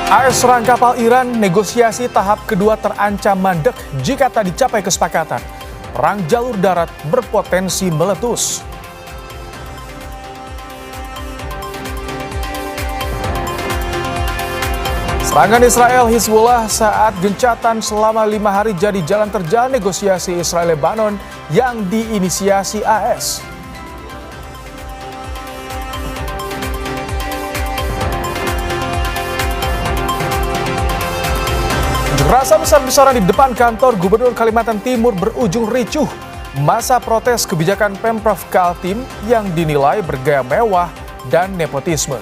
AS serang kapal Iran, negosiasi tahap kedua terancam mandek jika tak dicapai kesepakatan. Perang jalur darat berpotensi meletus. Serangan Israel Hizbullah saat gencatan selama 5 hari jadi jalan terjal negosiasi Israel-Lebanon yang diinisiasi AS. Rasa besar-besaran di depan kantor Gubernur Kalimantan Timur berujung ricuh. Masa protes kebijakan Pemprov Kaltim yang dinilai bergaya mewah dan nepotisme.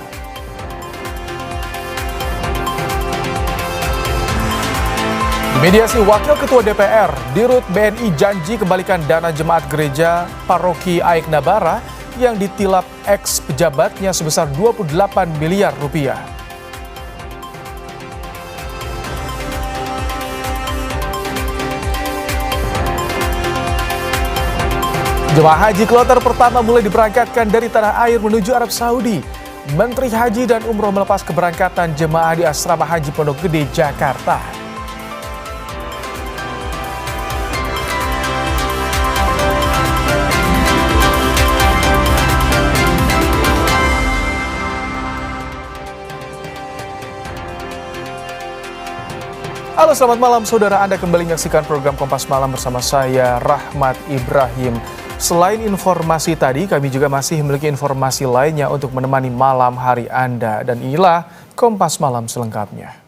Di mediasi Wakil Ketua DPR, Dirut BNI janji kembalikan dana jemaat gereja Paroki Aik Nabara yang ditilap ex-pejabatnya sebesar 28 miliar rupiah. Jemaah haji kloter pertama mulai diberangkatkan dari tanah air menuju Arab Saudi. Menteri Haji dan Umroh melepas keberangkatan jemaah di Asrama Haji Pondok Gede, Jakarta. Halo, selamat malam saudara. Anda kembali menyaksikan program Kompas Malam bersama saya, Rahmat Ibrahim. Selain informasi tadi, kami juga masih memiliki informasi lainnya untuk menemani malam hari Anda. Dan inilah Kompas Malam selengkapnya.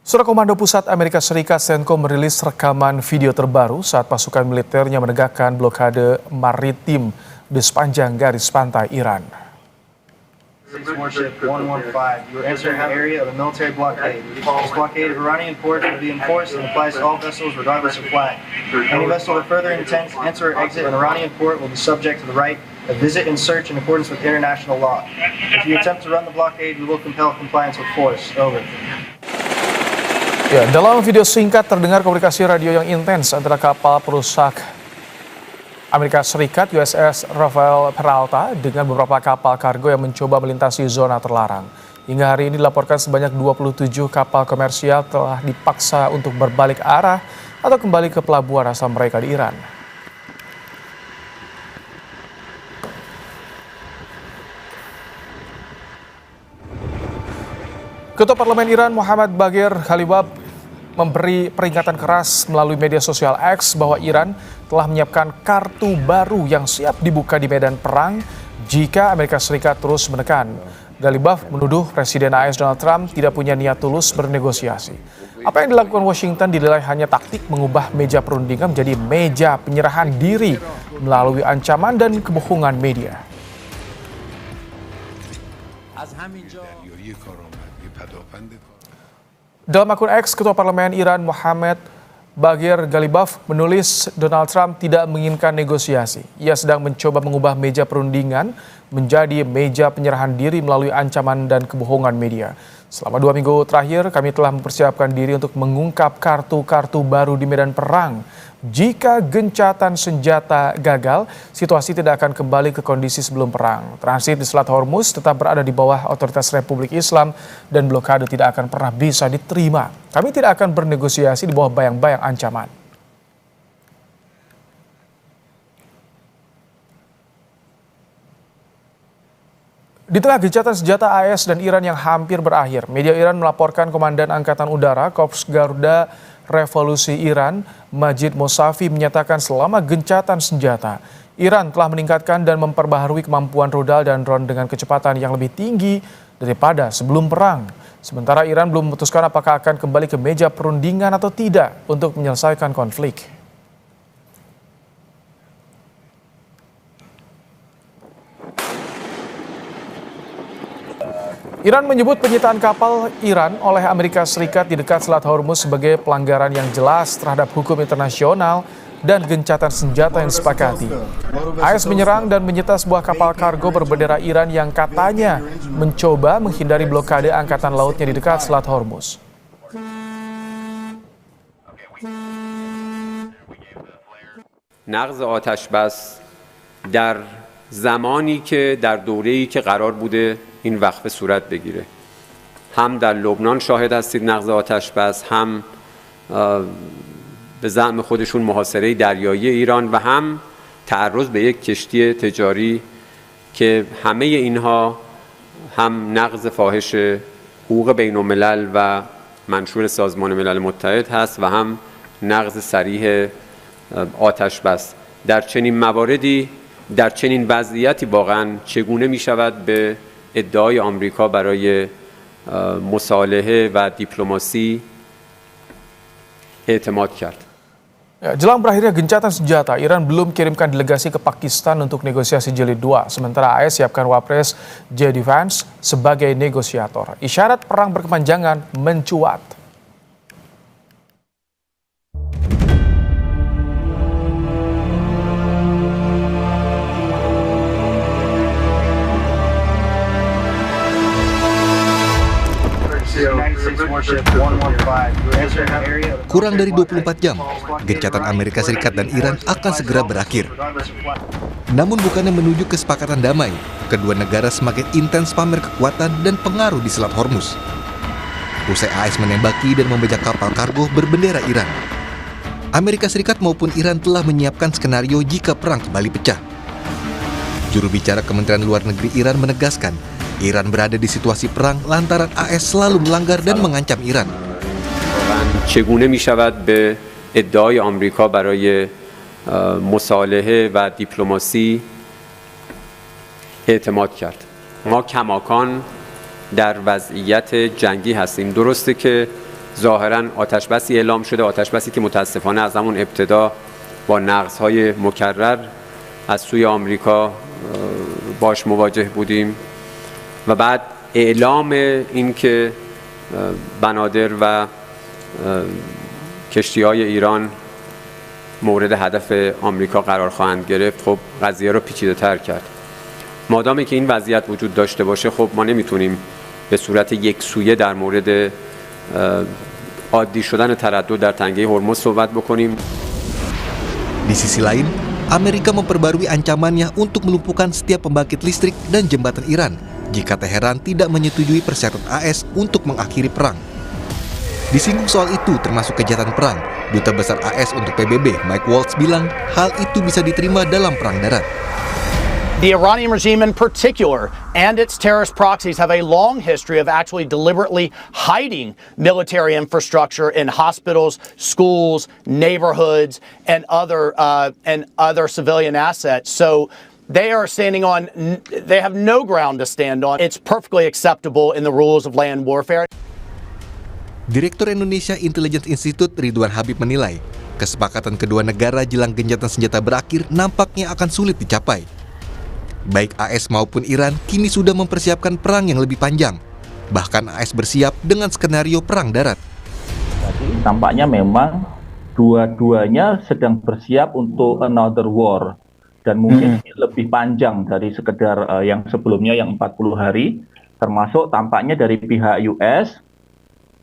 Saudara, Komando Pusat Amerika Serikat CENTCOM merilis rekaman video terbaru saat pasukan militernya menegakkan blokade maritim di sepanjang garis pantai Iran. Warship 115, you are entering the area of a military blockade. This blockade of Iranian ports will be enforced and applies to all vessels regardless of flag. Any vessel that further intends to enter or exit an Iranian port will be subject to the right of visit and search in accordance with international law. If you attempt to run the blockade, we will compel compliance with force. Over. Ya, dalam video singkat terdengar komunikasi radio yang intens antara kapal perusak Amerika Serikat USS Rafael Peralta dengan beberapa kapal kargo yang mencoba melintasi zona terlarang. Hingga hari ini dilaporkan sebanyak 27 kapal komersial telah dipaksa untuk berbalik arah atau kembali ke pelabuhan asal mereka di Iran. Ketua Parlemen Iran Muhammad Baghir Khalibaf memberi peringatan keras melalui media sosial X bahwa Iran telah menyiapkan kartu baru yang siap dibuka di medan perang jika Amerika Serikat terus menekan. Khalibaf menuduh Presiden AS Donald Trump tidak punya niat tulus bernegosiasi. Apa yang dilakukan Washington dinilai hanya taktik mengubah meja perundingan menjadi meja penyerahan diri melalui ancaman dan kebohongan media. Dalam akun X, Ketua Parlemen Iran Muhammad Baghir Khalibaf menulis Donald Trump tidak menginginkan negosiasi. Ia sedang mencoba mengubah meja perundingan menjadi meja penyerahan diri melalui ancaman dan kebohongan media. Selama 2 minggu terakhir, kami telah mempersiapkan diri untuk mengungkap kartu-kartu baru di medan perang. Jika gencatan senjata gagal, situasi tidak akan kembali ke kondisi sebelum perang. Transit di Selat Hormuz tetap berada di bawah otoritas Republik Islam dan blokade tidak akan pernah bisa diterima. Kami tidak akan bernegosiasi di bawah bayang-bayang ancaman. Di tengah gencatan senjata AS dan Iran yang hampir berakhir, media Iran melaporkan Komandan Angkatan Udara Korps Garuda Revolusi Iran, Majid Mosafi menyatakan selama gencatan senjata, Iran telah meningkatkan dan memperbaharui kemampuan rudal dan drone dengan kecepatan yang lebih tinggi daripada sebelum perang. Sementara Iran belum memutuskan apakah akan kembali ke meja perundingan atau tidak untuk menyelesaikan konflik. Iran menyebut penyitaan kapal Iran oleh Amerika Serikat di dekat Selat Hormuz sebagai pelanggaran yang jelas terhadap hukum internasional dan gencatan senjata yang disepakati. AS menyerang dan menyita sebuah kapal kargo berbendera Iran yang katanya mencoba menghindari blokade angkatan lautnya di dekat Selat Hormuz. نقض آتش بس در زمانی که در دوره‌ای که قرار بوده این وقفه صورت بگیره هم در لبنان شاهد هستید نقض آتش بس هم به زعم خودشون محاصره دریایی ایران و هم تعرض به یک کشتی تجاری که همه اینها هم نقض فاحش حقوق بین الملل و منشور سازمان ملل متحد هست و هم نقض صریح آتش بس. در چنین مواردی در چنین وضعیتی واقعا چگونه می شود به ادعای آمریکا برای مصالحه و دیپلماسی اعتماد کرد. Jelang berakhirnya gencatan senjata, Iran belum kirimkan delegasi ke Pakistan untuk negosiasi jilid 2. Sementara AS siapkan Wapres J.D. Vance sebagai negosiator. Isyarat perang berkepanjangan mencuat. Kurang dari 24 jam, gencatan Amerika Serikat dan Iran akan segera berakhir. Namun bukannya menuju kesepakatan damai, kedua negara semakin intens pamer kekuatan dan pengaruh di Selat Hormuz. Usai AS menembaki dan membajak kapal kargo berbendera Iran, Amerika Serikat maupun Iran telah menyiapkan skenario jika perang kembali pecah. Juru bicara Kementerian Luar Negeri Iran menegaskan, Iran berada di situasi perang lantaran AS selalu melanggar dan mengancam Iran. چگونه می شود به ادعای آمریکا برای مصالحه و دیپلماسی اعتماد کرد؟ ما کماکان در وضعیت جنگی هستیم. درسته که ظاهراً آتشبسی اعلام شده، آتشبسی که متاسفانه از همون ابتدا با نقض‌های مکرر از سوی آمریکا باش مواجه بودیم و بعد اعلام این که بنادر و کشتی‌های ایران مورد هدف آمریکا قرار خواهند گرفت، خب قضیه رو پیچیده‌تر کرد. مادامی که این وضعیت وجود داشته باشه، خب ما نمیتونیم به صورت یکسویه در مورد عادی شدن تردد در تنگه هرمز صحبت بکنیم. Di sisi lain, Amerika memperbarui ancamannya untuk melumpuhkan setiap pembangkit listrik dan jembatan Iran jika Teheran tidak menyetujui persyaratan AS untuk mengakhiri perang. Disinggung soal itu termasuk kejahatan perang, Duta Besar AS untuk PBB Mike Waltz bilang hal itu bisa diterima dalam perang darat. The Iranian regime in particular and its terrorist proxies have a long history of actually deliberately hiding military infrastructure in hospitals, schools, neighborhoods, and other civilian assets. So they have no ground to stand on. It's perfectly acceptable in the rules of land warfare. Direktur Indonesia Intelligence Institute Ridwan Habib menilai, kesepakatan kedua negara jelang gencatan senjata berakhir nampaknya akan sulit dicapai. Baik AS maupun Iran kini sudah mempersiapkan perang yang lebih panjang. Bahkan AS bersiap dengan skenario perang darat. Jadi, tampaknya memang dua-duanya sedang bersiap untuk another war. Dan mungkin lebih panjang dari sekedar yang sebelumnya yang 40 hari. Termasuk tampaknya dari pihak US,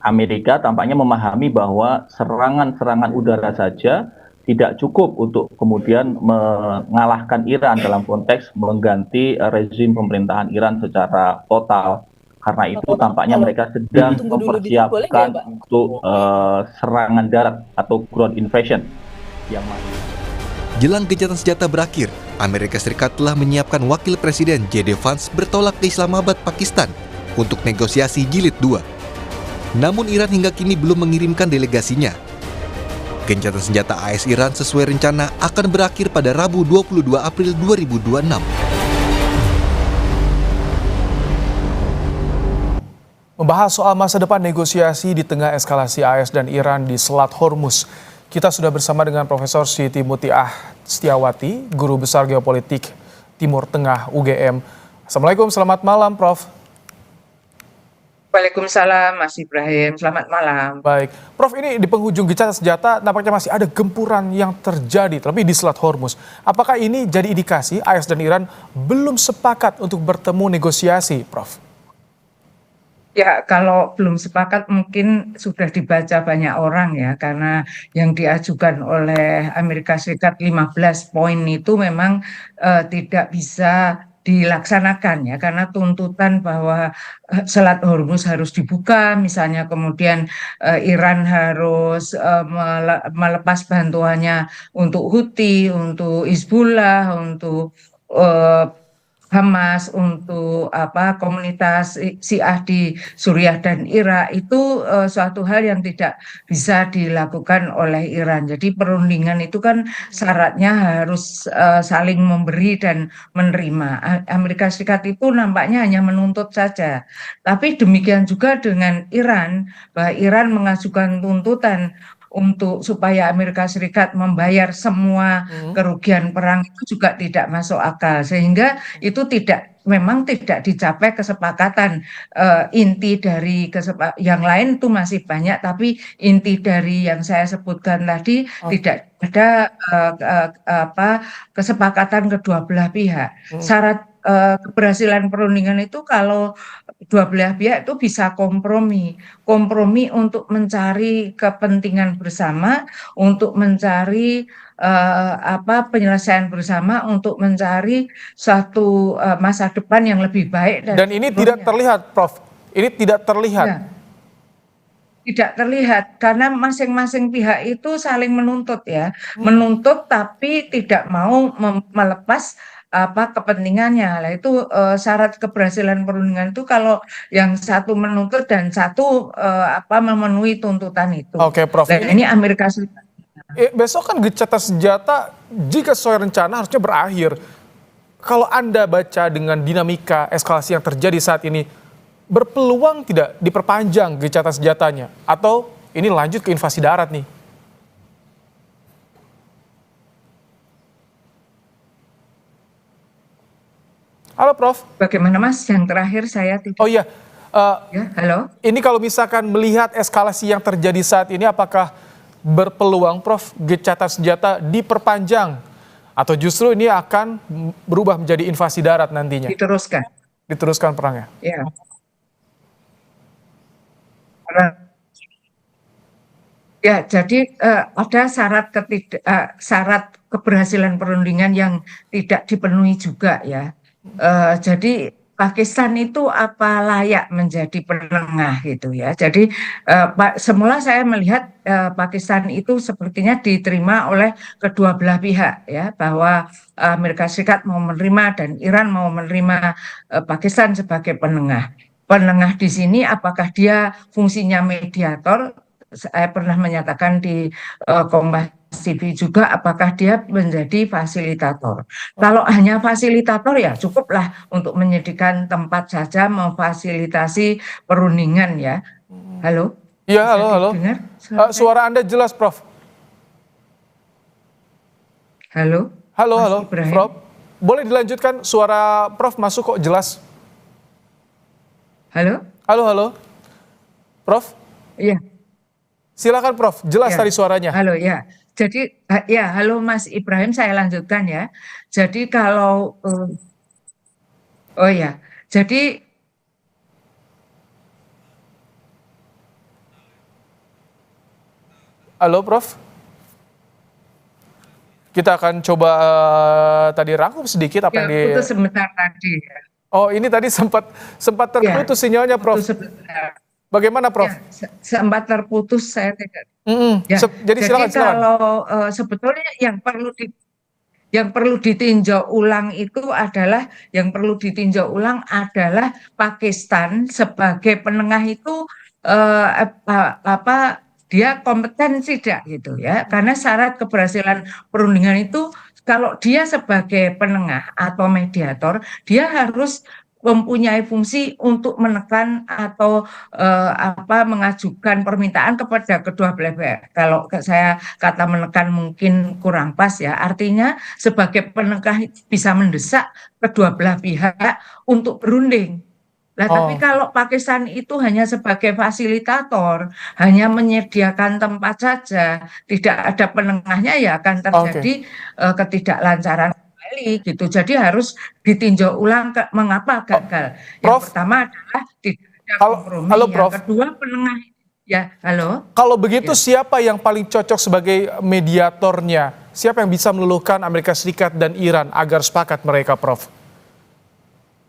Amerika tampaknya memahami bahwa serangan-serangan udara saja tidak cukup untuk kemudian mengalahkan Iran dalam konteks mengganti rezim pemerintahan Iran secara total. Karena itu tampaknya mereka sedang mempersiapkan untuk serangan darat atau ground invasion. Jelang gencatan senjata berakhir, Amerika Serikat telah menyiapkan Wakil Presiden J.D. Vance bertolak ke Islamabad, Pakistan untuk negosiasi jilid 2. Namun Iran hingga kini belum mengirimkan delegasinya. Gencatan senjata AS Iran sesuai rencana akan berakhir pada Rabu 22 April 2026. Membahas soal masa depan negosiasi di tengah eskalasi AS dan Iran di Selat Hormuz, kita sudah bersama dengan Profesor Siti Mutiah Setiawati, Guru Besar Geopolitik Timur Tengah UGM. Assalamualaikum, selamat malam Prof. Waalaikumsalam Mas Ibrahim, selamat malam. Baik, Prof, ini di penghujung gencatan senjata nampaknya masih ada gempuran yang terjadi, terlebih di Selat Hormuz. Apakah ini jadi indikasi AS dan Iran belum sepakat untuk bertemu negosiasi, Prof? Ya, kalau belum sepakat mungkin sudah dibaca banyak orang ya, karena yang diajukan oleh Amerika Serikat 15 poin itu memang tidak bisa dilaksanakan ya, karena tuntutan bahwa Selat Hormuz harus dibuka, misalnya kemudian Iran harus melepas bantuannya untuk Houthi, untuk Hizbullah, untuk eh, Hamas, untuk komunitas Syiah di Suriah dan Irak itu suatu hal yang tidak bisa dilakukan oleh Iran. Jadi perundingan itu kan syaratnya harus saling memberi dan menerima. Amerika Serikat itu nampaknya hanya menuntut saja. Tapi demikian juga dengan Iran, bahwa Iran mengajukan tuntutan untuk supaya Amerika Serikat membayar semua kerugian perang itu juga tidak masuk akal, sehingga itu memang tidak dicapai kesepakatan. Inti dari yang lain itu masih banyak, tapi inti dari yang saya sebutkan tadi tidak ada kesepakatan kedua belah pihak. Syarat keberhasilan perundingan itu kalau dua belah pihak itu bisa kompromi untuk mencari kepentingan bersama, untuk mencari penyelesaian bersama, untuk mencari satu masa depan yang lebih baik. Dan ini tidak terlihat, Prof. Ini tidak terlihat. Ya, tidak terlihat karena masing-masing pihak itu saling menuntut ya, menuntut tapi tidak mau melepas kepentingannya. Lah itu syarat keberhasilan perundingan itu kalau yang satu menuntut dan satu memenuhi tuntutan itu. Oke, Prof. Dan ini Amerika Serikat. Besok kan gencatan senjata jika sesuai rencana harusnya berakhir. Kalau Anda baca dengan dinamika eskalasi yang terjadi saat ini, berpeluang tidak diperpanjang gencatan senjatanya? Atau ini lanjut ke invasi darat nih? Halo, Prof. Bagaimana Mas? Yang terakhir saya tidak. Oh iya, Ya, halo. ini kalau misalkan melihat eskalasi yang terjadi saat ini, apakah berpeluang, Prof, gencatan senjata diperpanjang? Atau justru ini akan berubah menjadi invasi darat nantinya? Diteruskan. Diteruskan perangnya? Ya. Ya, jadi ada syarat keberhasilan perundingan yang tidak dipenuhi juga ya. Jadi Pakistan itu apa layak menjadi penengah gitu ya. Jadi semula saya melihat Pakistan itu sepertinya diterima oleh kedua belah pihak ya, bahwa Amerika Serikat mau menerima dan Iran mau menerima Pakistan sebagai penengah. Penengah di sini apakah dia fungsinya mediator? Saya pernah menyatakan di Kompas TV juga, apakah dia menjadi fasilitator. Kalau hanya fasilitator ya cukuplah untuk menyediakan tempat saja, memfasilitasi perundingan ya. Halo? Iya, Bisa halo. didengar Suara Anda jelas, Prof. Halo? Halo, Mas halo, Ibrahim? Prof. Boleh dilanjutkan, suara Prof masuk kok jelas. Halo? Halo, halo. Prof, Iya. silakan Prof, jelas Ya. tadi suaranya. Halo ya. Jadi ya, halo Mas Ibrahim, saya lanjutkan ya. Jadi kalau oh ya. Jadi Halo, Prof. Kita akan coba tadi rangkum sedikit apa ya, yang di... putus sebentar tadi ya. Oh, ini tadi sempat terputus sinyalnya, Prof. Putus sebentar. Bagaimana, Prof? Ya, sempat terputus, saya tidak. Ya, Jadi silakan. kalau sebetulnya yang perlu ditinjau ulang adalah Pakistan sebagai penengah itu dia kompeten tidak gitu ya, karena syarat keberhasilan perundingan itu kalau dia sebagai penengah atau mediator, dia harus mempunyai fungsi untuk menekan atau mengajukan permintaan kepada kedua belah pihak. Kalau saya kata menekan mungkin kurang pas ya. Artinya sebagai penengah bisa mendesak kedua belah pihak untuk berunding. Lah, tapi kalau Pakistan itu hanya sebagai fasilitator, hanya menyediakan tempat saja, tidak ada penengahnya, ya akan terjadi ketidaklancaran kembali gitu. Jadi harus ditinjau ulang mengapa gagal. Yang Prof, pertama adalah tidak ada kompromi. halo Yang Prof. kedua penengah. Ya, halo. Kalau begitu Ya. siapa yang paling cocok sebagai mediatornya? Siapa yang bisa meluluhkan Amerika Serikat dan Iran agar sepakat mereka, Prof?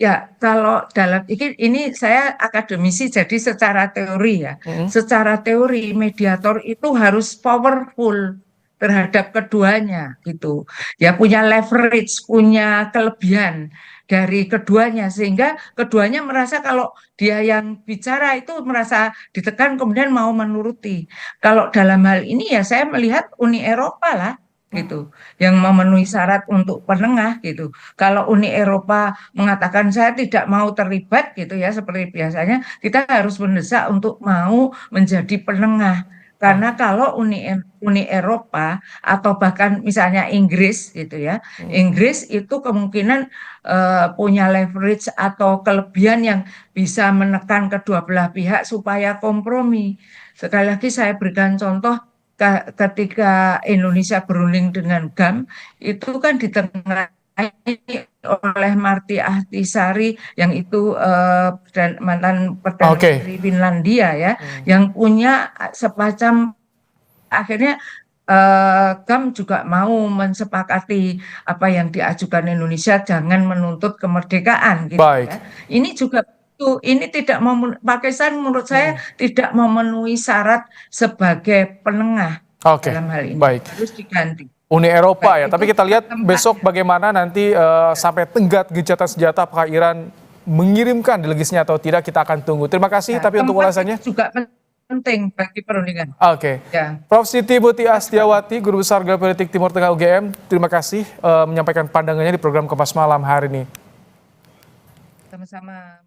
Ya, kalau dalam ini saya akademisi, jadi secara teori ya. Secara teori mediator itu harus powerful terhadap keduanya gitu. Ya, punya leverage, punya kelebihan dari keduanya sehingga keduanya merasa kalau dia yang bicara itu merasa ditekan kemudian mau menuruti. Kalau dalam hal ini ya saya melihat Uni Eropa lah gitu yang memenuhi syarat untuk penengah gitu. Kalau Uni Eropa mengatakan saya tidak mau terlibat gitu ya seperti biasanya, kita harus mendesak untuk mau menjadi penengah. Karena kalau Uni Eropa atau bahkan misalnya Inggris gitu ya, Inggris itu kemungkinan punya leverage atau kelebihan yang bisa menekan kedua belah pihak supaya kompromi. Sekali lagi saya berikan contoh ketika Indonesia berunding dengan GAM, itu kan ditengahi oleh Marty Ahtisaari yang itu dan mantan Perdana Menteri Finlandia ya, yang punya semacam akhirnya GAM juga mau mensepakati apa yang diajukan Indonesia, jangan menuntut kemerdekaan gitu ya. Ini juga ini tidak Pakistan menurut saya tidak memenuhi syarat sebagai penengah dalam hal ini. Harus diganti. Uni Eropa ya, tapi kita lihat besok bagaimana nanti sampai tenggat gencatan senjata apakah Iran mengirimkan delegasnya atau tidak, kita akan tunggu. Terima kasih, tapi untuk ulasannya juga penting bagi perundingan. Ya. Prof. Siti Muti Astiawati, Guru Besar Geopolitik Timur Tengah UGM, terima kasih menyampaikan pandangannya di program Kompas Malam hari ini. Sama-sama.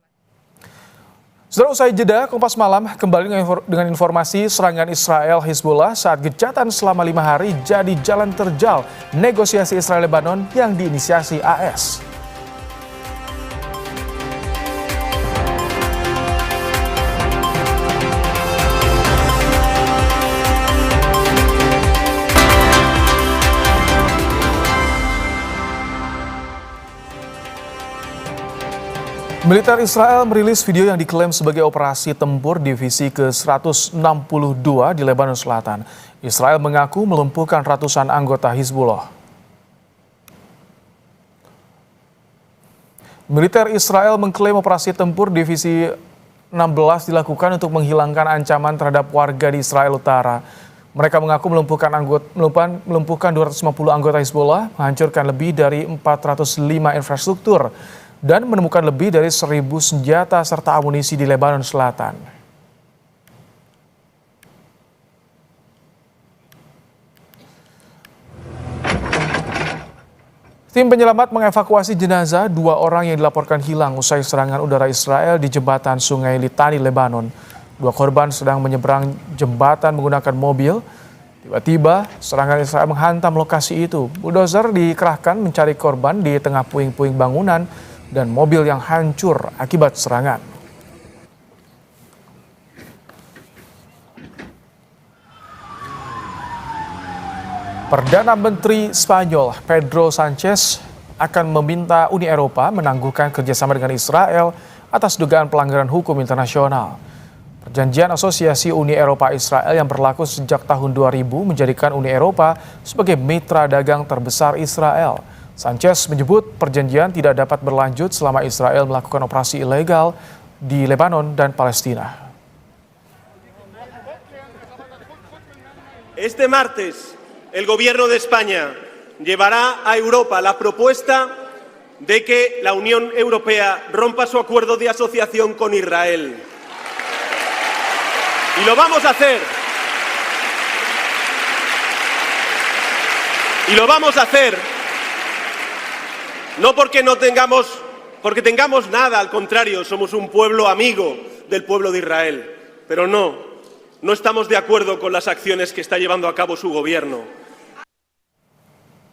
Setelah usai jeda, Kompas Malam kembali dengan informasi serangan Israel Hizbullah saat gencatan selama 5 hari jadi jalan terjal negosiasi Israel-Lebanon yang diinisiasi AS. Militer Israel merilis video yang diklaim sebagai operasi tempur divisi ke-162 di Lebanon Selatan. Israel mengaku melumpuhkan ratusan anggota Hizbullah. Militer Israel mengklaim operasi tempur divisi 16 dilakukan untuk menghilangkan ancaman terhadap warga di Israel Utara. Mereka mengaku melumpuhkan 250 anggota Hizbullah, menghancurkan lebih dari 405 infrastruktur, dan menemukan lebih dari 1.000 senjata serta amunisi di Lebanon Selatan. Tim penyelamat mengevakuasi jenazah 2 orang yang dilaporkan hilang usai serangan udara Israel di jembatan Sungai Litani, Lebanon. 2 korban sedang menyeberang jembatan menggunakan mobil. Tiba-tiba serangan Israel menghantam lokasi itu. Bulldozer dikerahkan mencari korban di tengah puing-puing bangunan dan mobil yang hancur akibat serangan. Perdana Menteri Spanyol Pedro Sanchez akan meminta Uni Eropa menangguhkan kerjasama dengan Israel atas dugaan pelanggaran hukum internasional. Perjanjian Asosiasi Uni Eropa-Israel yang berlaku sejak tahun 2000 menjadikan Uni Eropa sebagai mitra dagang terbesar Israel. Sanchez menyebut perjanjian tidak dapat berlanjut selama Israel melakukan operasi ilegal di Lebanon dan Palestina. Este martes, el gobierno de España llevará a Europa la propuesta de que la Unión Europea rompa su acuerdo de asociación con Israel. Y lo vamos a hacer. Y lo vamos a hacer no porque tengamos nada, al contrario, somos un pueblo amigo del pueblo de Israel, pero no estamos de acuerdo con las acciones que está llevando a cabo su gobierno.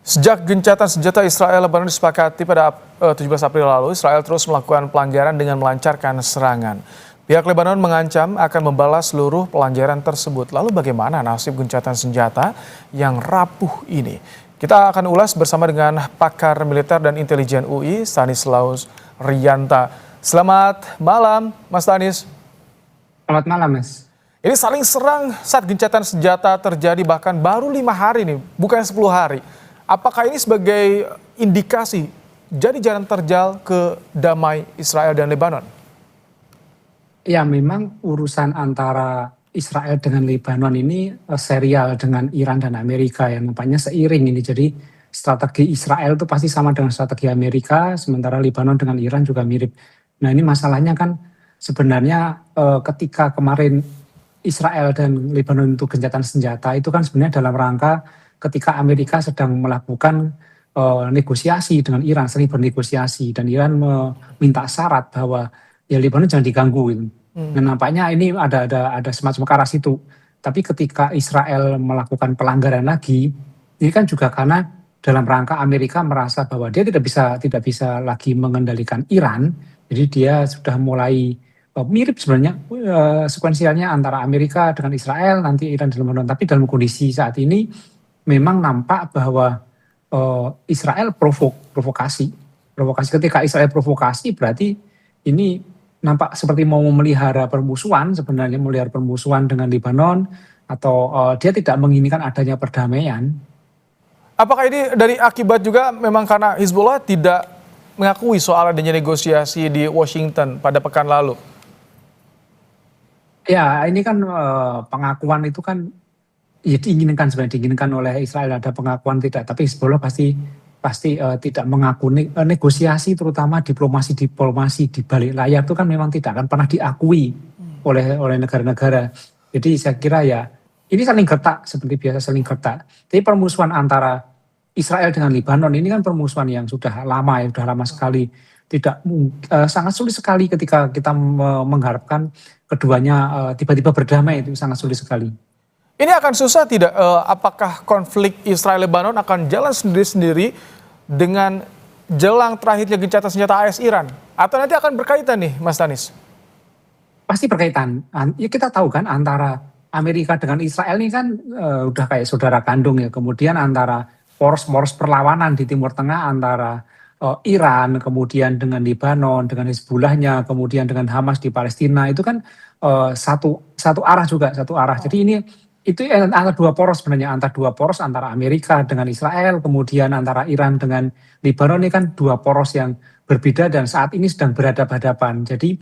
Sejak gencatan senjata Israel Lebanon disepakati pada 17 April lalu, Israel terus melakukan pelanggaran dengan melancarkan serangan. Pihak Lebanon mengancam akan membalas seluruh pelanggaran tersebut. Lalu bagaimana nasib gencatan senjata yang rapuh ini? Kita akan ulas bersama dengan pakar militer dan intelijen UI, Stanislaus Riyanta. Selamat malam, Mas Stanis. Selamat malam, Mas. Ini saling serang saat gencatan senjata terjadi bahkan baru 5 hari nih, bukan 10 hari. Apakah ini sebagai indikasi jadi jalan terjal ke damai Israel dan Lebanon? Ya, memang urusan antara Israel dengan Lebanon ini serial dengan Iran dan Amerika yang nampaknya seiring ini. Jadi strategi Israel itu pasti sama dengan strategi Amerika, sementara Lebanon dengan Iran juga mirip. Nah, ini masalahnya kan sebenarnya ketika kemarin Israel dan Lebanon itu gencatan senjata itu kan sebenarnya dalam rangka ketika Amerika sedang melakukan negosiasi dengan Iran, sering bernegosiasi, dan Iran meminta syarat bahwa ya Lebanon jangan diganggu gitu. Dan nampaknya ini ada semacam ke arah situ. Tapi ketika Israel melakukan pelanggaran lagi, ini kan juga karena dalam rangka Amerika merasa bahwa dia tidak bisa lagi mengendalikan Iran, jadi dia sudah mulai mirip sebenarnya sekuensialnya antara Amerika dengan Israel, nanti Iran dan Lebanon. Tapi dalam kondisi saat ini memang nampak bahwa Israel provokasi. Ketika Israel provokasi berarti ini nampak seperti mau memelihara permusuhan, sebenarnya memelihara permusuhan dengan Lebanon, atau dia tidak menginginkan adanya perdamaian. Apakah ini dari akibat juga memang karena Hizbullah tidak mengakui soal adanya negosiasi di Washington pada pekan lalu? Ya, ini kan pengakuan itu kan ya diinginkan oleh Israel, ada pengakuan tidak, tapi Hizbullah pasti tidak mengaku negosiasi, terutama diplomasi di balik layar itu kan memang tidak akan pernah diakui oleh negara-negara. Jadi saya kira ya ini saling gertak seperti biasa saling gertak. Tapi permusuhan antara Israel dengan Lebanon ini kan permusuhan yang sudah lama sekali. Sangat sulit sekali ketika kita mengharapkan keduanya tiba-tiba berdamai, itu sangat sulit sekali. Ini akan susah tidak? Apakah konflik Israel-Lebanon akan jalan sendiri-sendiri dengan jelang terakhirnya gencatan senjata AS Iran? Atau nanti akan berkaitan nih, Mas Stanis? Pasti berkaitan. Ya, kita tahu kan antara Amerika dengan Israel ini kan udah kayak saudara kandung ya. Kemudian antara poros perlawanan di Timur Tengah antara Iran, kemudian dengan Lebanon, dengan Hizbullahnya, kemudian dengan Hamas di Palestina, itu kan satu arah juga, satu arah. Jadi ini itu antara dua poros sebenarnya, antara Amerika dengan Israel, kemudian antara Iran dengan Lebanon, ini kan dua poros yang berbeda dan saat ini sedang berhadapan-hadapan. Jadi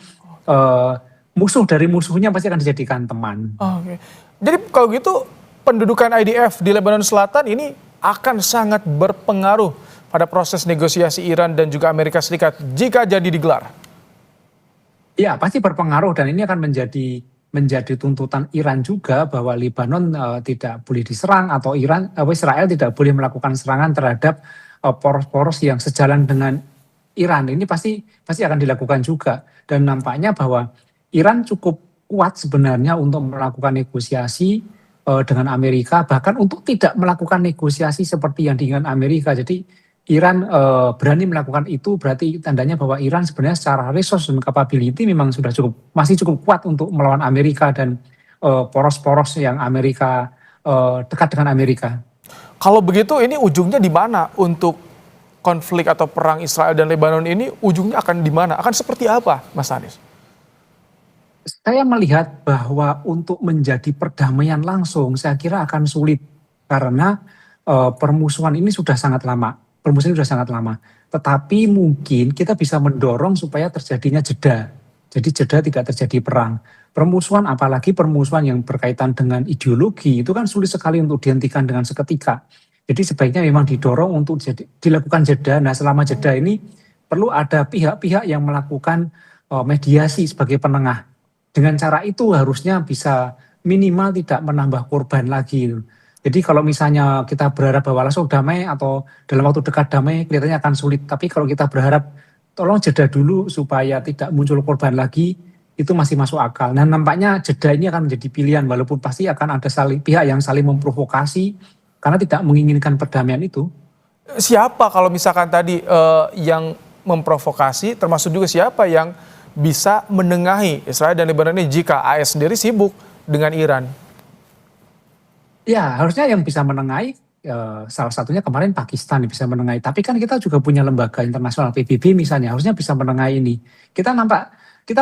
musuh dari musuhnya pasti akan dijadikan teman. Oke. Jadi kalau gitu pendudukan IDF di Lebanon Selatan ini akan sangat berpengaruh pada proses negosiasi Iran dan juga Amerika Serikat jika jadi digelar. Ya, pasti berpengaruh dan ini akan menjadi tuntutan Iran juga bahwa Lebanon tidak boleh diserang atau Israel tidak boleh melakukan serangan terhadap poros-poros yang sejalan dengan Iran. Ini pasti akan dilakukan juga, dan nampaknya bahwa Iran cukup kuat sebenarnya untuk melakukan negosiasi dengan Amerika, bahkan untuk tidak melakukan negosiasi seperti yang diinginkan Amerika. Jadi Iran berani melakukan itu berarti tandanya bahwa Iran sebenarnya secara resource dan capability memang sudah masih cukup kuat untuk melawan Amerika dan poros-poros yang Amerika dekat dengan Amerika. Kalau begitu ini ujungnya di mana untuk konflik atau perang Israel dan Lebanon ini, ujungnya akan di mana? Akan seperti apa, Mas Stanis? Saya melihat bahwa untuk menjadi perdamaian langsung saya kira akan sulit karena permusuhan ini sudah sangat lama. Tetapi mungkin kita bisa mendorong supaya terjadinya jeda. Jadi jeda, tidak terjadi perang. Permusuhan, apalagi permusuhan yang berkaitan dengan ideologi, itu kan sulit sekali untuk dihentikan dengan seketika. Jadi sebaiknya memang didorong untuk dilakukan jeda. Nah, selama jeda ini perlu ada pihak-pihak yang melakukan mediasi sebagai penengah. Dengan cara itu harusnya bisa minimal tidak menambah korban lagi. Jadi kalau misalnya kita berharap bahwa langsung damai atau dalam waktu dekat damai, kelihatannya akan sulit. Tapi kalau kita berharap tolong jeda dulu supaya tidak muncul korban lagi, itu masih masuk akal. Nah, nampaknya jeda ini akan menjadi pilihan, walaupun pasti akan ada pihak yang saling memprovokasi karena tidak menginginkan perdamaian itu. Siapa kalau misalkan tadi yang memprovokasi, termasuk juga siapa yang bisa menengahi Israel dan Lebanon ini jika AS sendiri sibuk dengan Iran? Ya, harusnya yang bisa menengahi salah satunya kemarin Pakistan bisa menengahi. Tapi kan kita juga punya lembaga internasional PBB misalnya, harusnya bisa menengahi ini. Kita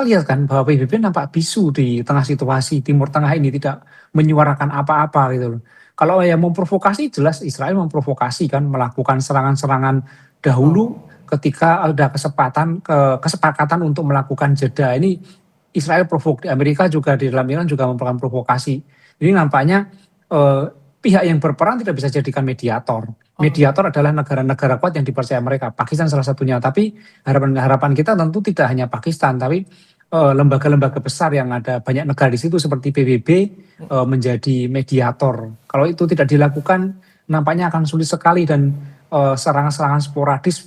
lihat kan bahwa PBB nampak bisu di tengah situasi Timur Tengah ini, tidak menyuarakan apa-apa gitu loh. Kalau yang memprovokasi, jelas Israel memprovokasi kan, melakukan serangan-serangan dahulu ketika ada kesepakatan untuk melakukan jeda. Ini Israel di Amerika juga di dalam Iran juga melakukan provokasi. Ini nampaknya pihak yang berperan tidak bisa jadikan mediator. Mediator adalah negara-negara kuat yang dipercaya mereka. Pakistan salah satunya. Tapi harapan kita tentu tidak hanya Pakistan, tapi lembaga-lembaga besar yang ada banyak negara di situ seperti PBB menjadi mediator. Kalau itu tidak dilakukan, nampaknya akan sulit sekali dan serangan-serangan sporadis,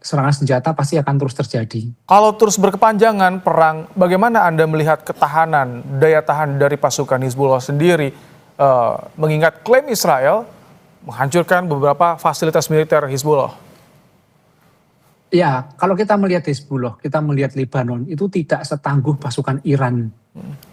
serangan senjata pasti akan terus terjadi. Kalau terus berkepanjangan perang, bagaimana Anda melihat ketahanan, daya tahan dari pasukan Hizbullah sendiri, mengingat klaim Israel menghancurkan beberapa fasilitas militer Hizbullah? Ya, kalau kita melihat Hizbullah, kita melihat Lebanon, itu tidak setangguh pasukan Iran.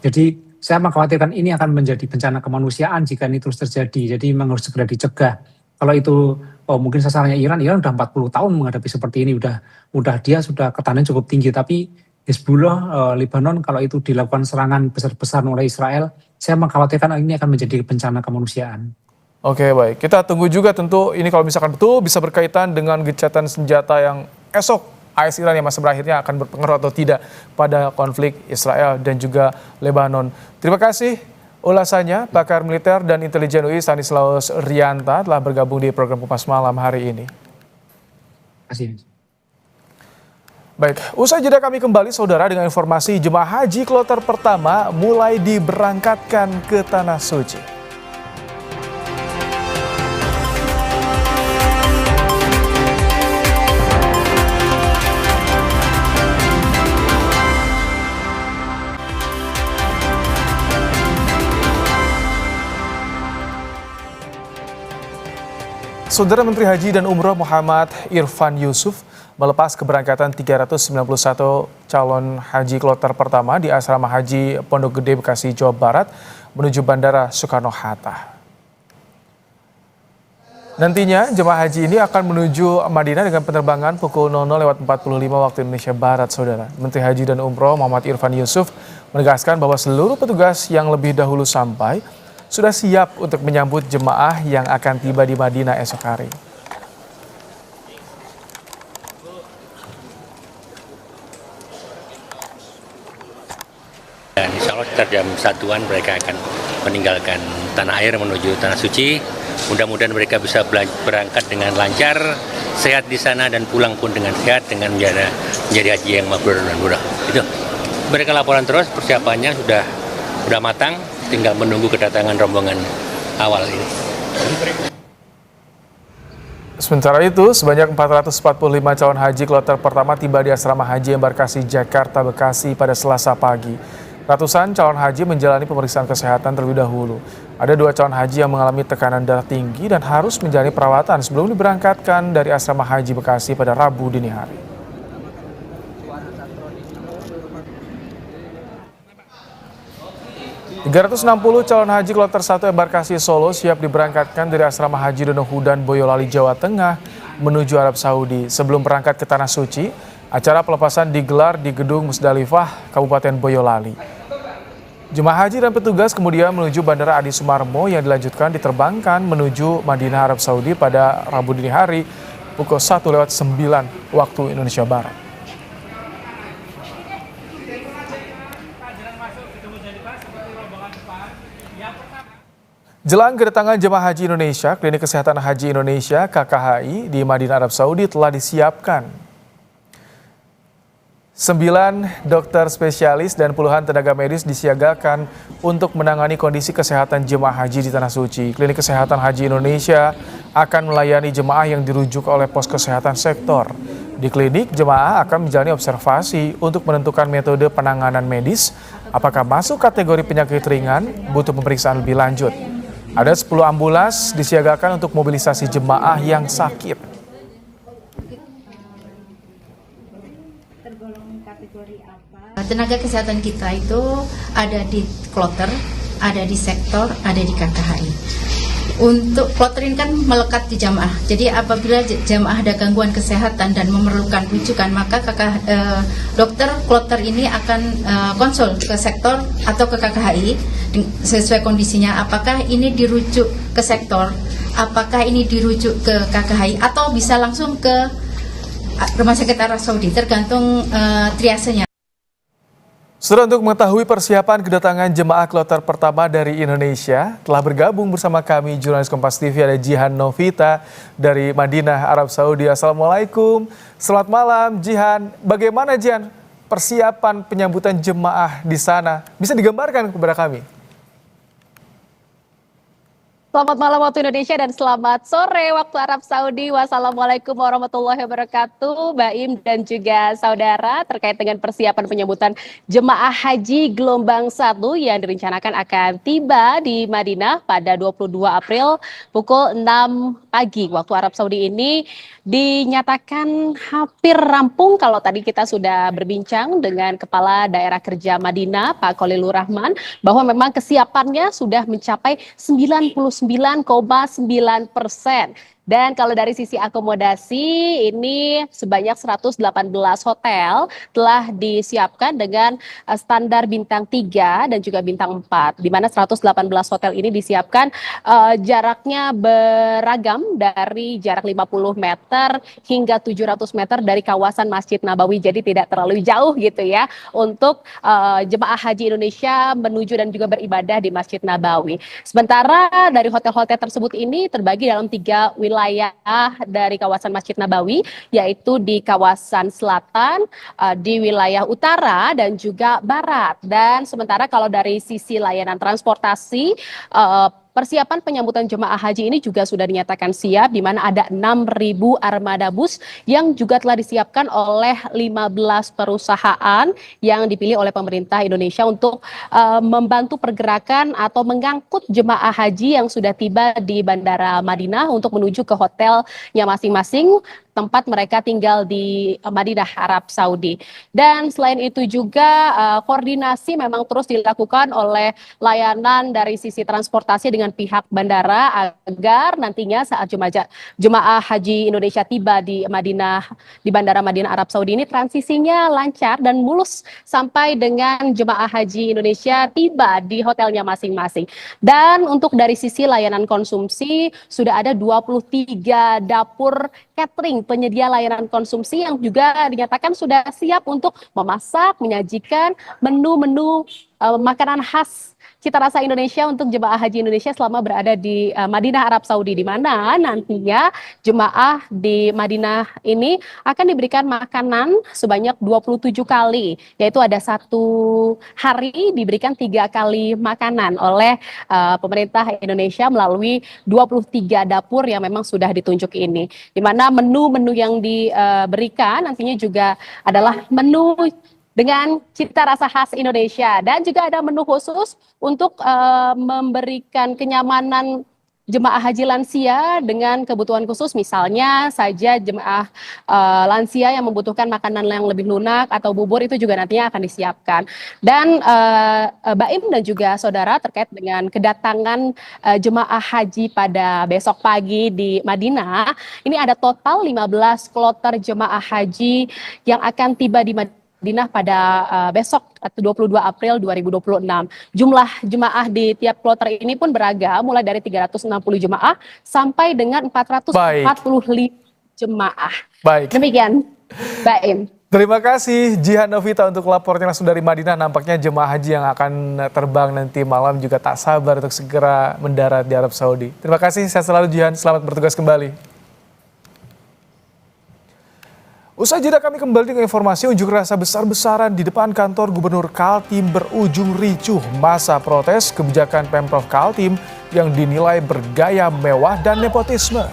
Jadi saya mengkhawatirkan ini akan menjadi bencana kemanusiaan jika ini terus terjadi. Jadi memang harus segera dicegah. Kalau itu mungkin sasarannya Iran udah 40 tahun menghadapi seperti ini, dia sudah ketahanan cukup tinggi. Tapi Hizbullah, Lebanon, kalau itu dilakukan serangan besar-besar oleh Israel, saya mengkhawatirkan ini akan menjadi bencana kemanusiaan. Oke, baik. Kita tunggu juga tentu ini kalau misalkan betul bisa berkaitan dengan gencatan senjata yang esok AS Iran yang masa berakhirnya akan berpengaruh atau tidak pada konflik Israel dan juga Lebanon. Terima kasih ulasannya pakar militer dan intelijen UI Stanislaus Rianta telah bergabung di program Kompas Malam hari ini. Terima kasih. Baik, usai jeda kami kembali saudara dengan informasi jemaah haji kloter pertama mulai diberangkatkan ke Tanah Suci. Saudara Menteri Haji dan Umroh Muhammad Irfan Yusuf melepas keberangkatan 391 calon haji kloter pertama di Asrama Haji Pondok Gede, Bekasi, Jawa Barat menuju Bandara Soekarno-Hatta. Nantinya jemaah haji ini akan menuju Madinah dengan penerbangan pukul 00.45 waktu Indonesia Barat, saudara. Menteri Haji dan Umroh Muhammad Irfan Yusuf menegaskan bahwa seluruh petugas yang lebih dahulu sampai sudah siap untuk menyambut jemaah yang akan tiba di Madinah esok hari. Dan insya Allah sekitar jam 1-an mereka akan meninggalkan tanah air menuju Tanah Suci. Mudah-mudahan mereka bisa berangkat dengan lancar, sehat di sana dan pulang pun dengan sehat dengan menjadi haji yang mabrur dan murah. Itu. Mereka laporan terus, persiapannya sudah matang, tinggal menunggu kedatangan rombongan awal ini. Sementara itu, sebanyak 445 calon haji kloter pertama tiba di Asrama Haji Embarkasi Jakarta, Bekasi pada Selasa pagi. Ratusan calon haji menjalani pemeriksaan kesehatan terlebih dahulu. Ada 2 calon haji yang mengalami tekanan darah tinggi dan harus menjalani perawatan sebelum diberangkatkan dari Asrama Haji Bekasi pada Rabu dini hari. ...360 calon haji kloter 1 Embarkasi Solo siap diberangkatkan dari Asrama Haji Donohudan, Boyolali, Jawa Tengah menuju Arab Saudi. Sebelum berangkat ke Tanah Suci, acara pelepasan digelar di Gedung Musdalifah, Kabupaten Boyolali. Jemaah haji dan petugas kemudian menuju Bandara Adi Sumarmo yang dilanjutkan diterbangkan menuju Madinah, Arab Saudi pada Rabu dini hari pukul 1:09 waktu Indonesia Barat. Jelang kedatangan jemaah haji Indonesia, Klinik Kesehatan Haji Indonesia (KKHI) di Madinah, Arab Saudi telah disiapkan. 9 dokter spesialis dan puluhan tenaga medis disiagakan untuk menangani kondisi kesehatan jemaah haji di Tanah Suci. Klinik Kesehatan Haji Indonesia akan melayani jemaah yang dirujuk oleh pos kesehatan sektor. Di klinik, jemaah akan menjalani observasi untuk menentukan metode penanganan medis, apakah masuk kategori penyakit ringan, butuh pemeriksaan lebih lanjut. Ada 10 ambulans disiagakan untuk mobilisasi jemaah yang sakit. Tenaga kesehatan kita itu ada di kloter, ada di sektor, ada di KKHI. Untuk kloter ini kan melekat di jamaah. Jadi apabila jamaah ada gangguan kesehatan dan memerlukan rujukan, maka dokter kloter ini akan konsul ke sektor atau ke KKHI sesuai kondisinya. Apakah ini dirujuk ke sektor, apakah ini dirujuk ke KKHI, atau bisa langsung ke Rumah Sakit Arab Saudi, tergantung triasenya. Saudara, untuk mengetahui persiapan kedatangan jemaah kloter pertama dari Indonesia, telah bergabung bersama kami jurnalis Kompas TV ada Jihan Novita dari Madinah, Arab Saudi. Assalamualaikum, selamat malam Jihan. Bagaimana Jihan persiapan penyambutan jemaah di sana? Bisa digambarkan kepada kami? Selamat malam waktu Indonesia dan selamat sore waktu Arab Saudi. Wassalamualaikum warahmatullahi wabarakatuh. Mbak Im dan juga saudara, terkait dengan persiapan penyambutan jemaah haji gelombang 1 yang direncanakan akan tiba di Madinah pada 22 April pukul 6 pagi waktu Arab Saudi ini dinyatakan hampir rampung. Kalau tadi kita sudah berbincang dengan Kepala Daerah Kerja Madinah, Pak Khalilur Rahman, bahwa memang kesiapannya sudah mencapai 99,9%. Dan kalau dari sisi akomodasi, ini sebanyak 118 hotel telah disiapkan dengan standar bintang 3 dan juga bintang 4. Di mana 118 hotel ini disiapkan jaraknya beragam dari jarak 50 meter hingga 700 meter dari kawasan Masjid Nabawi. Jadi tidak terlalu jauh gitu ya untuk jemaah haji Indonesia menuju dan juga beribadah di Masjid Nabawi. Sementara dari hotel-hotel tersebut ini terbagi dalam 3 wilayah dari kawasan Masjid Nabawi, yaitu di kawasan selatan, di wilayah utara, dan juga barat. Dan sementara kalau dari sisi layanan transportasi, persiapan penyambutan jemaah haji ini juga sudah dinyatakan siap, di mana ada 6.000 armada bus yang juga telah disiapkan oleh 15 perusahaan yang dipilih oleh pemerintah Indonesia untuk membantu pergerakan atau mengangkut jemaah haji yang sudah tiba di Bandara Madinah untuk menuju ke hotelnya masing-masing tempat mereka tinggal di Madinah, Arab Saudi. Dan selain itu juga koordinasi memang terus dilakukan oleh layanan dari sisi transportasi dengan pihak bandara agar nantinya saat jemaah haji Indonesia tiba di Madinah, di Bandara Madinah, Arab Saudi ini transisinya lancar dan mulus sampai dengan jemaah haji Indonesia tiba di hotelnya masing-masing. Dan untuk dari sisi layanan konsumsi sudah ada 23 dapur catering penyedia layanan konsumsi yang juga dinyatakan sudah siap untuk memasak, menyajikan menu-menu makanan khas cita rasa Indonesia untuk jemaah haji Indonesia selama berada di Madinah, Arab Saudi, di mana nantinya jemaah di Madinah ini akan diberikan makanan sebanyak 27 kali, yaitu ada 1 hari diberikan 3 kali makanan oleh pemerintah Indonesia melalui 23 dapur yang memang sudah ditunjuk ini, di mana menu-menu yang diberikan nantinya juga adalah menu dengan cita rasa khas Indonesia, dan juga ada menu khusus untuk memberikan kenyamanan jemaah haji lansia dengan kebutuhan khusus, misalnya saja jemaah lansia yang membutuhkan makanan yang lebih lunak atau bubur, itu juga nantinya akan disiapkan. Dan Baim dan juga saudara, terkait dengan kedatangan jemaah haji pada besok pagi di Madinah, ini ada total 15 kloter jemaah haji yang akan tiba di Madinah pada besok 22 April 2026. Jumlah jemaah di tiap kloter ini pun beragam, mulai dari 360 jemaah sampai dengan 445 jemaah. Baik. Demikian, Baim. Terima kasih Jihan Novita untuk lapornya langsung dari Madinah. Nampaknya jemaah haji yang akan terbang nanti malam juga tak sabar untuk segera mendarat di Arab Saudi. Terima kasih, sehat selalu Jihan, selamat bertugas kembali. Usai jeda kami kembali dengan informasi unjuk rasa besar-besaran di depan kantor Gubernur Kaltim berujung ricuh. Masa protes kebijakan Pemprov Kaltim yang dinilai bergaya mewah dan nepotisme.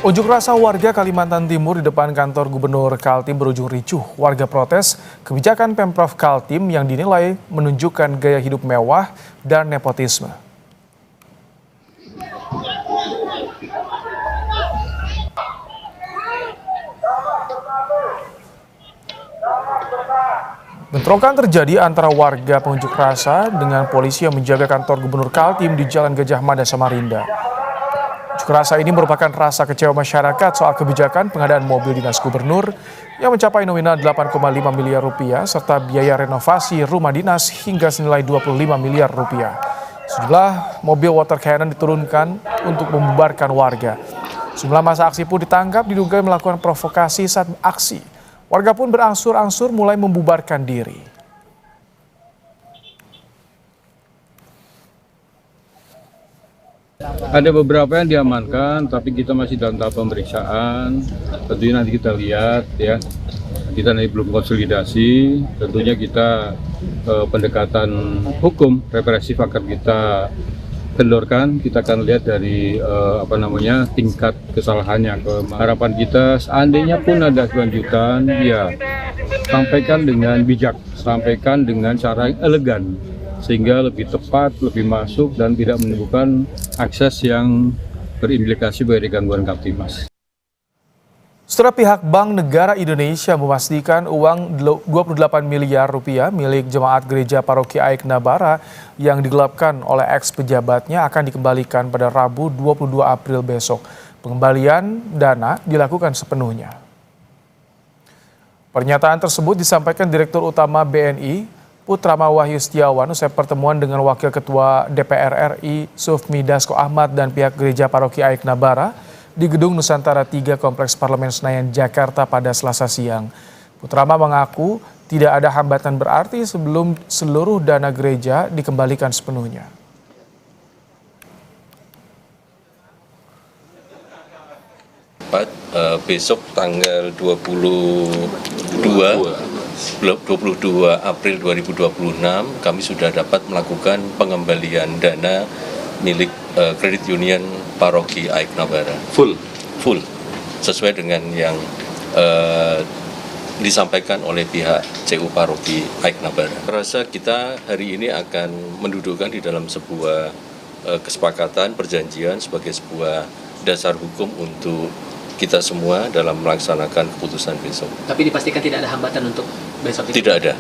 Unjuk rasa warga Kalimantan Timur di depan kantor Gubernur Kaltim berujung ricuh. Warga protes kebijakan Pemprov Kaltim yang dinilai menunjukkan gaya hidup mewah dan nepotisme. Bentrokan terjadi antara warga pengunjuk rasa dengan polisi yang menjaga kantor Gubernur Kaltim di Jalan Gajah Mada, Samarinda. Unjuk rasa ini merupakan rasa kecewa masyarakat soal kebijakan pengadaan mobil dinas gubernur yang mencapai nominal 8,5 miliar rupiah serta biaya renovasi rumah dinas hingga senilai 25 miliar rupiah. Sejumlah mobil water cannon diturunkan untuk membubarkan warga. Sejumlah massa aksi pun ditangkap diduga melakukan provokasi saat aksi. Warga pun berangsur-angsur mulai membubarkan diri. Ada beberapa yang diamankan, tapi kita masih dalam tahap pemeriksaan. Tentunya nanti kita lihat ya. Kita nanti belum konsolidasi. Tentunya kita pendekatan hukum represif akan kita kendorkan. Kita akan lihat dari tingkat kesalahannya. Harapan kita seandainya pun ada kelanjutan, ya sampaikan dengan bijak, sampaikan dengan cara yang elegan, sehingga lebih tepat, lebih masuk, dan tidak menimbulkan akses yang berimplikasi bagi gangguan Kamtimas. Setelah pihak Bank Negara Indonesia memastikan uang 28 miliar rupiah milik jemaat gereja paroki Aik Nabara yang digelapkan oleh ex-pejabatnya akan dikembalikan pada Rabu 22 April besok. Pengembalian dana dilakukan sepenuhnya. Pernyataan tersebut disampaikan Direktur Utama BNI, Putrama Wahyu Setiawan, usai pertemuan dengan Wakil Ketua DPR RI Sufmi Dasko Ahmad dan pihak gereja paroki Aik Nabara di Gedung Nusantara 3 Kompleks Parlemen Senayan, Jakarta pada Selasa siang. Putrama mengaku tidak ada hambatan berarti sebelum seluruh dana gereja dikembalikan sepenuhnya. Besok tanggal 22 April 2026 kami sudah dapat melakukan pengembalian dana milik Credit Union Paroki Aik Nabara full sesuai dengan yang disampaikan oleh pihak CU Paroki Aik Nabara. Rasa kita hari ini akan mendudukkan di dalam sebuah kesepakatan perjanjian sebagai sebuah dasar hukum untuk kita semua dalam melaksanakan keputusan besok. Tapi dipastikan tidak ada hambatan untuk besok ini? Tidak ada.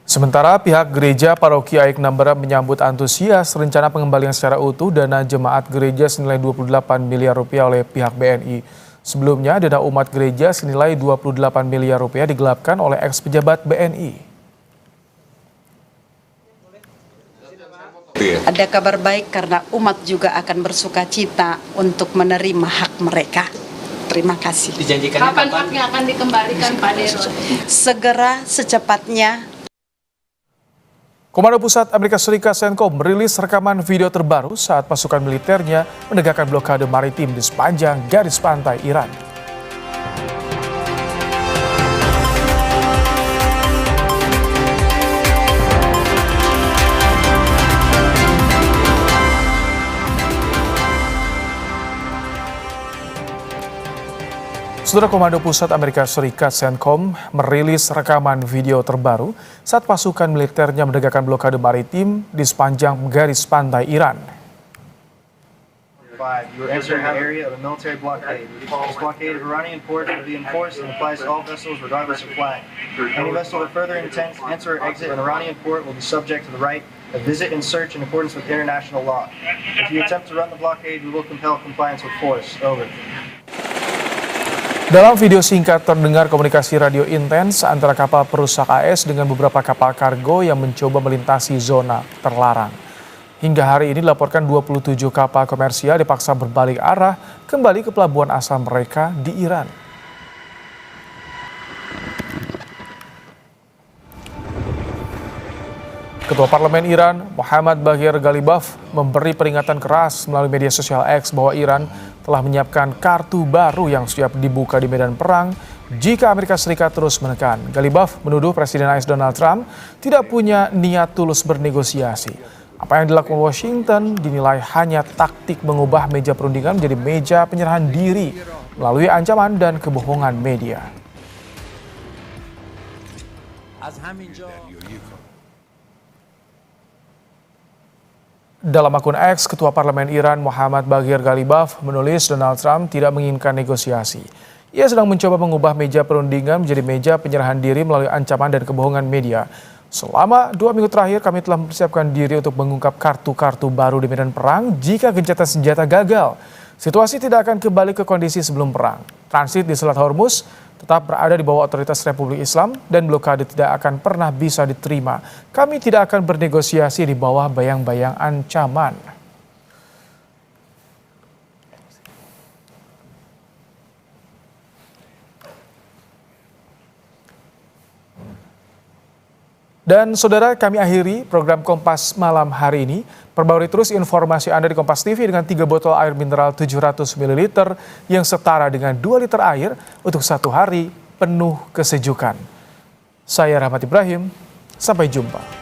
Sementara pihak gereja paroki Aik Nabara menyambut antusias rencana pengembalian secara utuh dana jemaat gereja senilai 28 miliar rupiah oleh pihak BNI. Sebelumnya dana umat gereja senilai 28 miliar rupiah digelapkan oleh ex-pejabat BNI. Ada kabar baik karena umat juga akan bersuka cita untuk menerima hak mereka. Terima kasih. Dijanjikan kapan haknya akan dikembalikan Pak Dero? Segera, secepatnya. Komando Pusat Amerika Serikat CENTCOM merilis rekaman video terbaru saat pasukan militernya menegakkan blokade maritim di sepanjang garis pantai Iran. Saudara, Komando Pusat Amerika Serikat CENTCOM merilis rekaman video terbaru saat pasukan militernya menegakkan blokade maritim di sepanjang garis pantai Iran. You are entering the area of a military blockade. This blockade of Iranian ports will be enforced and applies to all vessels regardless of flag. Any vessel that further intends to enter or exit an Iranian port will be subject to the right of visit and search in accordance with international law. If you attempt to run the blockade, we will compel compliance with force. Over. Dalam video singkat terdengar komunikasi radio intens antara kapal perusak AS dengan beberapa kapal kargo yang mencoba melintasi zona terlarang. Hingga hari ini dilaporkan 27 kapal komersial dipaksa berbalik arah kembali ke pelabuhan asal mereka di Iran. Ketua Parlemen Iran, Muhammad Baghir Ghalibaf, memberi peringatan keras melalui media sosial X bahwa Iran telah menyiapkan kartu baru yang siap dibuka di medan perang jika Amerika Serikat terus menekan. Ghalibaf menuduh Presiden AS Donald Trump tidak punya niat tulus bernegosiasi. Apa yang dilakukan Washington dinilai hanya taktik mengubah meja perundingan menjadi meja penyerahan diri melalui ancaman dan kebohongan media. Dalam akun X, Ketua Parlemen Iran Muhammad Baghir Ghalibaf menulis Donald Trump tidak menginginkan negosiasi. Ia sedang mencoba mengubah meja perundingan menjadi meja penyerahan diri melalui ancaman dan kebohongan media. Selama 2 minggu terakhir kami telah mempersiapkan diri untuk mengungkap kartu-kartu baru di medan perang jika gencatan senjata gagal. Situasi tidak akan kembali ke kondisi sebelum perang. Transit di Selat Hormuz tetap berada di bawah otoritas Republik Islam dan blokade tidak akan pernah bisa diterima. Kami tidak akan bernegosiasi di bawah bayang-bayang ancaman. Dan saudara, kami akhiri program Kompas malam hari ini. Perbarui terus informasi Anda di Kompas TV dengan 3 botol air mineral 700 ml yang setara dengan 2 liter air untuk 1 hari penuh kesejukan. Saya Rahmat Ibrahim, sampai jumpa.